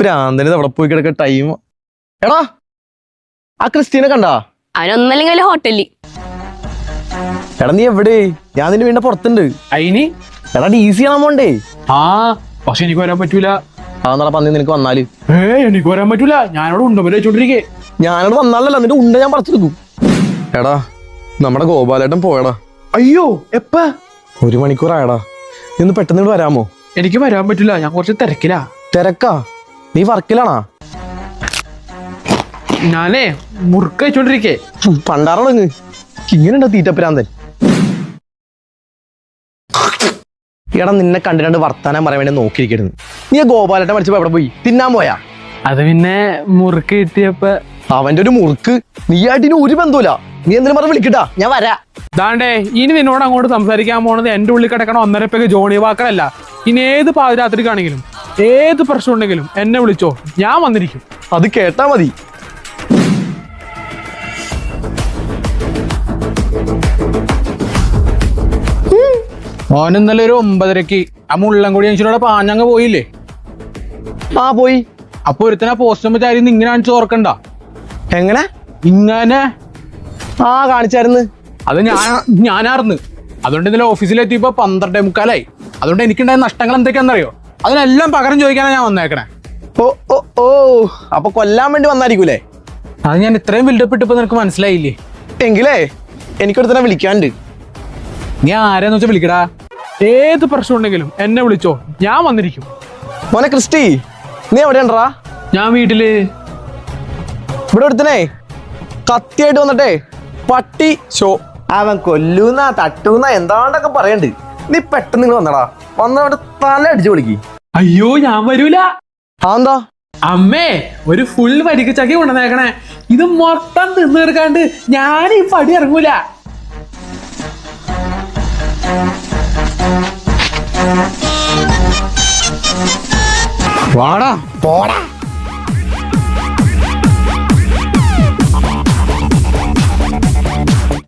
പ്രാന്തന് അവിടെ പോയി കിടക്ക ടൈം. എടാ ആ ക്രിസ്റ്റീനെ കണ്ടാ? അവനൊന്നല്ലെങ്കിൽ ഹോട്ടലിൽ. എടാ നീ എവിടെ? ഞാൻ നിന്റെ വീടിന്റെ പുറത്തുണ്ട്. അയിന് എടാ DC കാണാൻ പോണ്ടേ? ആ പക്ഷെ എനിക്ക് വരാൻ പറ്റൂല. അതെന്നാ പന്നി നിനക്ക് വന്നാല്? എനിക്ക് വരാൻ പറ്റൂല, ഞാനവിടെ ഉണ്ടോ വെച്ചോണ്ടിരിക്കേ. ഞാനോട് വന്നാലല്ല നിന്റെ ഉണ്ട ഞാൻ പറിച്ചെടുക്കും. എടാ നമ്മുടെ ഗോപാലേട്ടൻ പോയടാ. അയ്യോ എപ്പ? 1 മണിക്കൂറായടാ. നീ ഒന്ന് പെട്ടെന്ന് വരാമോ? എനിക്ക് വരാൻ പറ്റൂല, ഞാൻ കുറച്ച് തിരക്കിലാ. തിരക്കാ? നീ വർക്കിലാണാ? ഞാനേ മുറുക്ക വെച്ചോണ്ടിരിക്കേ. പണ്ടാറടങ്ങ്. ഇങ്ങനെയുണ്ടോ തീറ്റപ്രാന്തൻ? എടാ നിന്നെ കണ്ടിട്ട് വർത്താനം പറയാൻ വേണ്ടി നോക്കിയിരിക്കരുത്. നീ ആ ഗോപാലേട്ടൻ പഠിച്ചപ്പോ എവിടെ പോയി? തിന്നാൻ പോയാ? അത് പിന്നെ മുറുക്ക് കിട്ടിയപ്പ അവന്റെ ഒരു മുറുക്ക്. നീ ആയിട്ടിന് ഒരു ബന്ധമില്ല. നീ എന്തിനും പറഞ്ഞ് വിളിക്കട്ടാ, ഞാൻ വരാ. ദാണ്ടേ ഇനി നിന്നോട് അങ്ങോട്ട് സംസാരിക്കാൻ പോണത് എന്റെ ഉള്ളിൽ കിടക്കണ 1.5 ജോണി വാക്കറല്ല. ഇനി ഏത് പാതിരാത്രിക്കാണെങ്കിലും ഏത് പ്രശ്നം ഉണ്ടെങ്കിലും എന്നെ വിളിച്ചോ, ഞാൻ വന്നിരിക്കും. അത് കേട്ടാ മതി. മോൻ ഇന്നലെ ഒരു 9:30 ആ മുള്ളംകൊടി ജംഗ്ഷനോടെ പാഞ്ഞങ്ങ് പോയില്ലേ? ആ പോയി. അപ്പൊ ഒരുത്തന പോസ്റ്റ് ചാരി ഇങ്ങനെ കാണിച്ചു ഓർക്കണ്ട. എങ്ങനെ? ഇങ്ങനെ ആ കാണിച്ചായിരുന്നു. അത് ഞാനാർന്ന്. അതുകൊണ്ട് ഇന്നലെ ഓഫീസിലെത്തിയപ്പോ 12:45. അതുകൊണ്ട് എനിക്കുണ്ടായ നഷ്ടങ്ങൾ എന്തൊക്കെയാണെന്നറിയോ? അതിനെല്ലാം പകരം ചോദിക്കാനാണ് ഞാൻ വന്നേക്കണേ. ഓ ഓ ഓ അപ്പൊ കൊല്ലാൻ വേണ്ടി വന്നായിരിക്കൂലേ? അത് ഞാൻ ഇത്രയും ബിൽഡപ്പ് ഇട്ടപ്പോ നിനക്ക് മനസ്സിലായില്ലേ? എങ്കിലേ എനിക്കൊരുത്തനെ വിളിക്കാണ്ട്. നീ ആരാന്ന് വെച്ചാൽ വിളിക്കടാ. ഏത് പ്രശ്നം ഉണ്ടെങ്കിലും എന്നെ വിളിച്ചോ, ഞാൻ വന്നിരിക്കും. മോനെ ക്രിസ്റ്റി, നീ എവിടെയാണ്ടാ? ഞാൻ വീട്ടില്. ഇവിടെ ഒരുത്തനെ കത്തിയായിട്ട് വന്നിട്ടേ പട്ടി ഷോ അവൻ കൊല്ലൂന്ന തട്ടൂന്ന എന്താണ്ടൊക്കെ പറയണ്ട്. നീ പെട്ടെന്ന് നിങ്ങൾ വന്നടാ. വന്നവിടെ തല അടിച്ചു വിളിക്ക്. അയ്യോ ഞാൻ വരൂല. അതെന്താ? അമ്മേ ഒരു ഫുൾ വരിക്ക് ചക്കി കൊണ്ടുവന്നേക്കണേ. ഇത് മൊത്തം തിന്നു തീർക്കാണ്ട് ഞാൻ ഈ പടി ഇറങ്ങൂല.